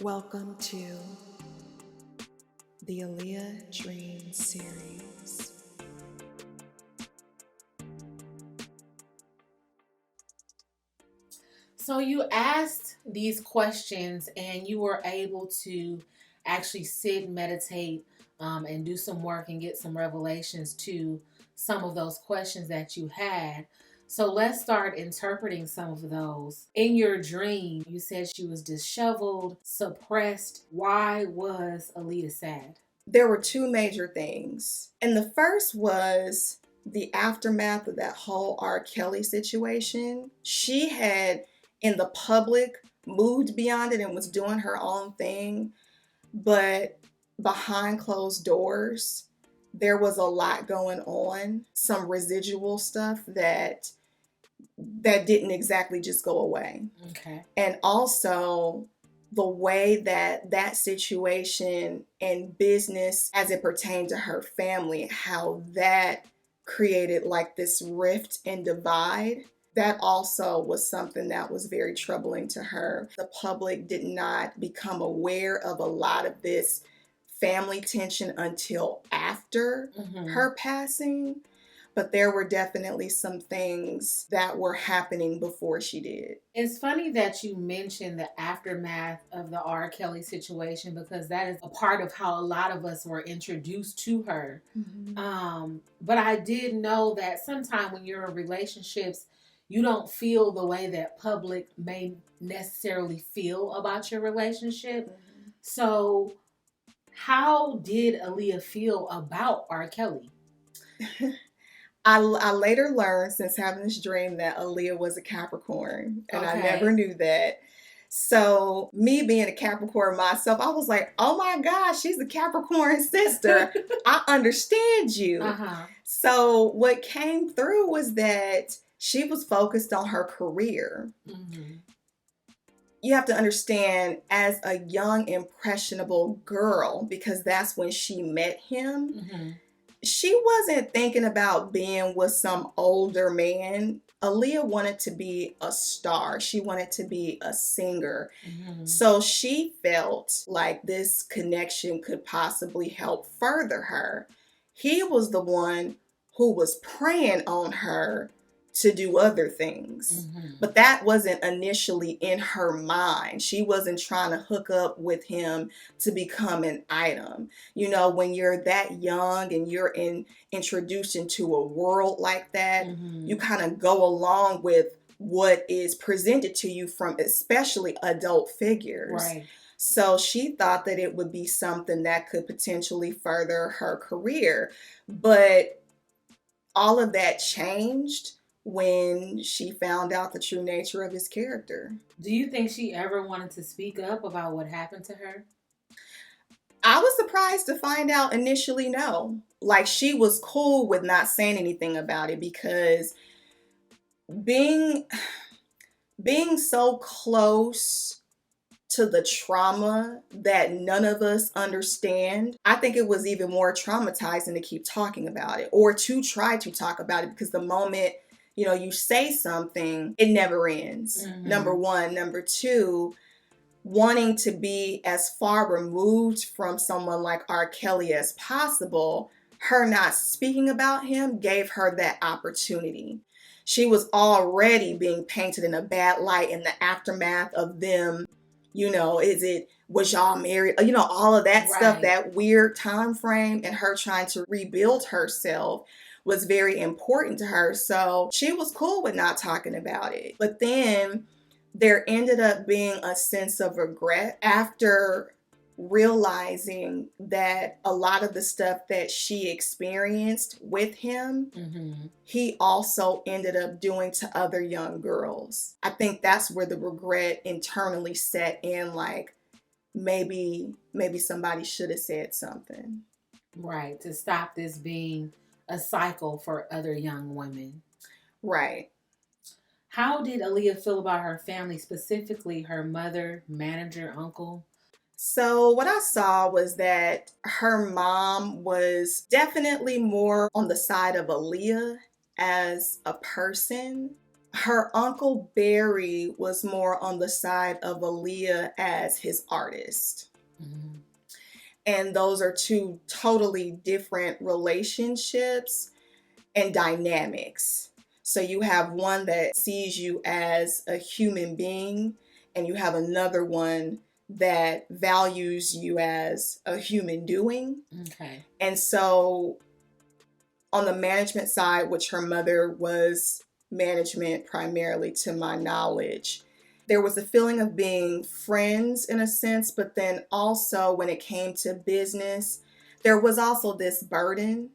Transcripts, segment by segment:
Welcome to the Aaliyah Dream Series. So you asked these questions and you were able to actually sit, meditate, and do some work and get some revelations to some of those questions that you had. So let's start interpreting some of those. In your dream, you said she was disheveled, suppressed. Why was Aaliyah sad? There were two major things. And the first was the aftermath of that whole R. Kelly situation. She had, in the public, moved beyond it and was doing her own thing. But behind closed doors, there was a lot going on, some residual stuff that didn't exactly just go away. Okay. And also the way that situation and business as it pertained to her family, how that created like this rift and divide. That also was something that was very troubling to her. The public did not become aware of a lot of this family tension until after her passing. But there were definitely some things that were happening before she did. It's funny that you mentioned the aftermath of the R. Kelly situation because that is a part of how a lot of us were introduced to her. But I did know that sometimes when you're in relationships, you don't feel the way that public may necessarily feel about your relationship. So how did Aaliyah feel about R. Kelly? I later learned, since having this dream, that Aaliyah was a Capricorn, and I never knew that. So me being a Capricorn myself, I was like, oh my gosh, she's a Capricorn sister. I understand you. So what came through was that she was focused on her career. You have to understand, as a young, impressionable girl, because that's when she met him, she wasn't thinking about being with some older man. Aaliyah wanted to be a star. She wanted to be a singer. So she felt like this connection could possibly help further her. He was the one who was preying on her to do other things. But that wasn't initially in her mind. She wasn't trying to hook up with him to become an item. You know, when you're that young and you're introduced into a world like that, you kind of go along with what is presented to you from especially adult figures. So she thought that it would be something that could potentially further her career. But all of that changed when she found out the true nature of his character. Do you think she ever wanted to speak up about what happened to her? I was surprised to find out initially no. Like, she was cool with not saying anything about it because being so close to the trauma that none of us understand, I think it was even more traumatizing to keep talking about it or to try to talk about it, because the moment you say something, it never ends. Number one. Number two, wanting to be as far removed from someone like R. Kelly as possible, her not speaking about him gave her that opportunity. She was already being painted in a bad light in the aftermath of them. Was y'all married? All of that stuff, that weird time frame, and her trying to rebuild herself was very important to her. So she was cool with not talking about it. But then there ended up being a sense of regret after realizing that a lot of the stuff that she experienced with him, he also ended up doing to other young girls. I think that's where the regret internally set in, like maybe somebody should have said something. Right, to stop this being a cycle for other young women. Right. How did Aaliyah feel about her family, specifically her mother, manager, uncle? So what I saw was that her mom was definitely more on the side of Aaliyah as a person. Her uncle Barry was more on the side of Aaliyah as his artist. Mm-hmm. And those are two totally different relationships and dynamics. So you have one that sees you as a human being, and you have another one that values you as a human doing. Okay. And so on the management side, which her mother was management primarily to my knowledge, there was a feeling of being friends in a sense, but then also when it came to business, there was also this burden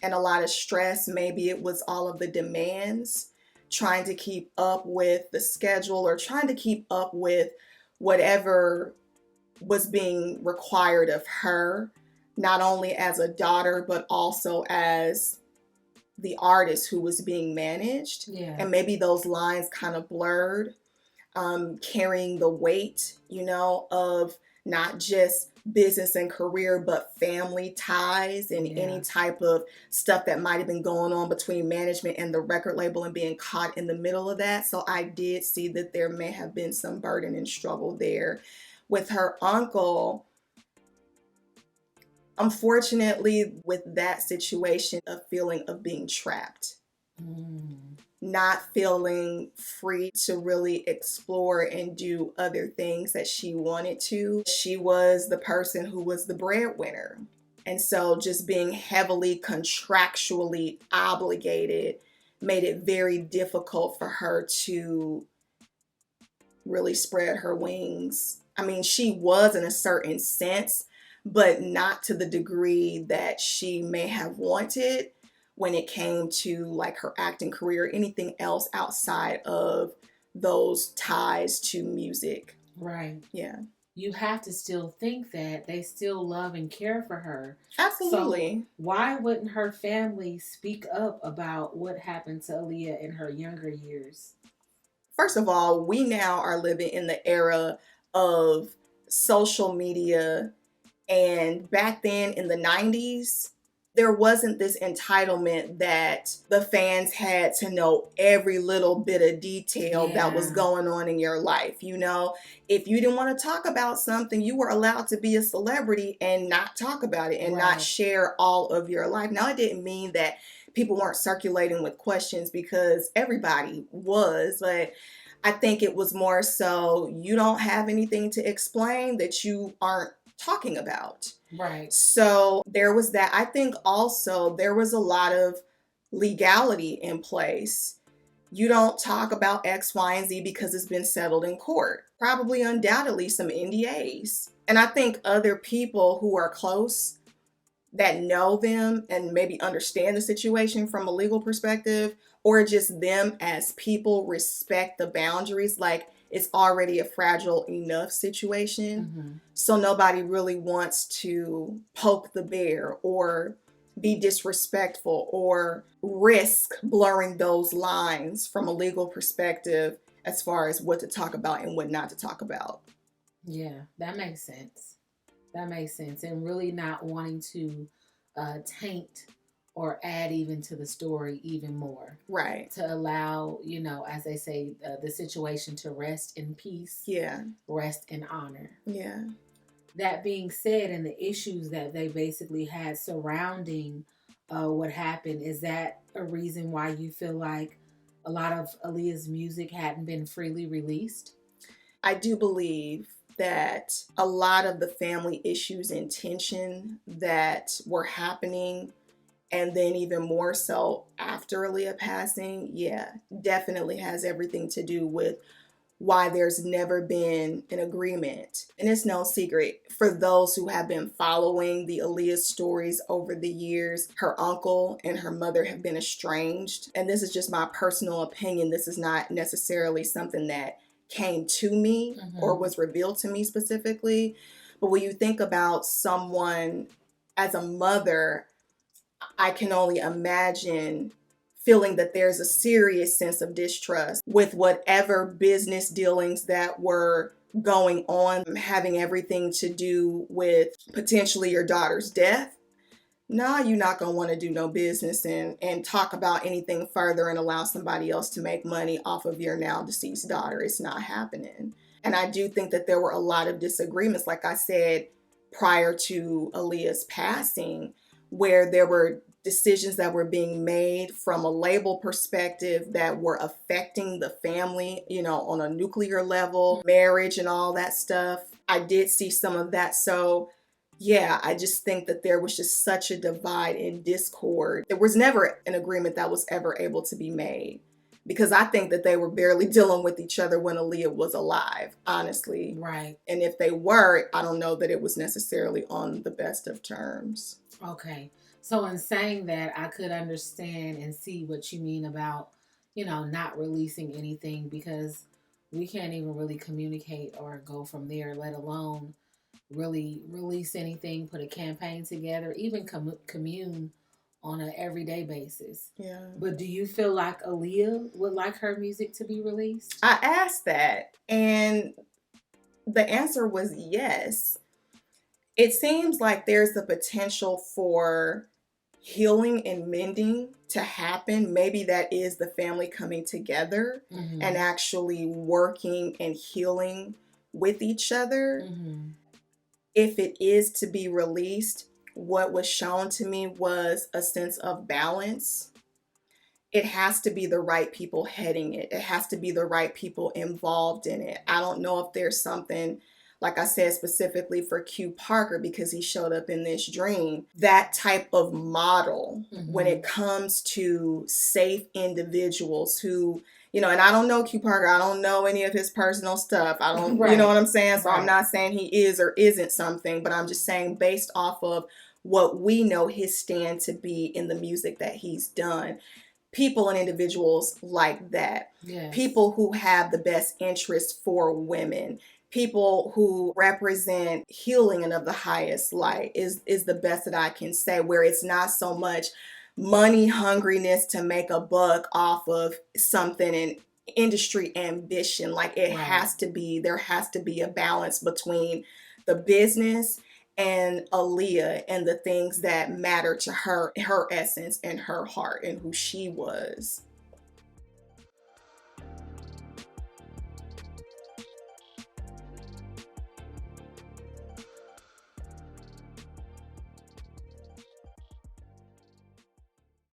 and a lot of stress. Maybe it was all of the demands, trying to keep up with the schedule or trying to keep up with whatever was being required of her, not only as a daughter, but also as the artist who was being managed. Yeah. And maybe those lines kind of blurred, carrying the weight, of not just business and career, but family ties and any type of stuff that might have been going on between management and the record label and being caught in the middle of that. So I did see that there may have been some burden and struggle there. With her uncle, unfortunately, with that situation, a feeling of being trapped. Not feeling free to really explore and do other things that she wanted to. She was the person who was the breadwinner. And so just being heavily contractually obligated made it very difficult for her to really spread her wings. I mean, she was in a certain sense, but not to the degree that she may have wanted when it came to like her acting career, anything else outside of those ties to music. Right. Yeah. You have to still think that they still love and care for her. Absolutely. So why wouldn't her family speak up about what happened to Aaliyah in her younger years? First of all, we now are living in the era of social media. And back then in the 90s, there wasn't this entitlement that the fans had to know every little bit of detail that was going on in your life. If you didn't want to talk about something, you were allowed to be a celebrity and not talk about it and not share all of your life. Now, it didn't mean that people weren't circulating with questions, because everybody was, but I think it was more so you don't have anything to explain that you aren't talking about. Right. So there was that. I think also there was a lot of legality in place. You don't talk about X, Y, and Z because it's been settled in court. Probably undoubtedly some NDAs. And I think other people who are close that know them and maybe understand the situation from a legal perspective, or just them as people respect the boundaries. Like, it's already a fragile enough situation. Mm-hmm. So nobody really wants to poke the bear or be disrespectful or risk blurring those lines from a legal perspective as far as what to talk about and what not to talk about. Yeah, that makes sense. That makes sense. And really not wanting to taint or add even to the story even more. Right. To allow, as they say, the situation to rest in peace. Yeah. Rest in honor. Yeah. That being said, and the issues that they basically had surrounding what happened, is that a reason why you feel like a lot of Aaliyah's music hadn't been freely released? I do believe that a lot of the family issues and tension that were happening, and then even more so after Aaliyah passing, definitely has everything to do with why there's never been an agreement. And it's no secret for those who have been following the Aaliyah stories over the years, her uncle and her mother have been estranged. And this is just my personal opinion. This is not necessarily something that came to me or was revealed to me specifically. But when you think about someone as a mother, I can only imagine feeling that there's a serious sense of distrust with whatever business dealings that were going on, having everything to do with potentially your daughter's death, nah, you're not going to want to do no business and talk about anything further and allow somebody else to make money off of your now deceased daughter. It's not happening. And I do think that there were a lot of disagreements, like I said, prior to Aaliyah's passing, where there were decisions that were being made from a label perspective that were affecting the family, on a nuclear level, marriage and all that stuff. I did see some of that. So yeah, I just think that there was just such a divide and discord. There was never an agreement that was ever able to be made, because I think that they were barely dealing with each other when Aaliyah was alive, honestly. Right. And if they were, I don't know that it was necessarily on the best of terms. Okay. So in saying that, I could understand and see what you mean about, not releasing anything, because we can't even really communicate or go from there, let alone really release anything, put a campaign together, even commune on an everyday basis. Yeah. But do you feel like Aaliyah would like her music to be released? I asked that, and the answer was yes. It seems like there's the potential for healing and mending to happen. Maybe that is the family coming together and actually working and healing with each other. If it is to be released, what was shown to me was a sense of balance. It has to be the right people heading it. It has to be the right people involved in it. I don't know if there's something, like I said, specifically for Q Parker, because he showed up in this dream, that type of model when it comes to safe individuals who, and I don't know Q Parker. I don't know any of his personal stuff. I don't, Right. you know what I'm saying? So Right. I'm not saying he is or isn't something, but I'm just saying based off of what we know his stand to be in the music that he's done. People and individuals like that. Yes. People who have the best interest for women. People who represent healing and of the highest light is the best that I can say, where it's not so much money hungriness to make a buck off of something and industry ambition. Like it Right. has to be, there has to be a balance between the business and Aaliyah and the things that matter to her, her essence and her heart and who she was.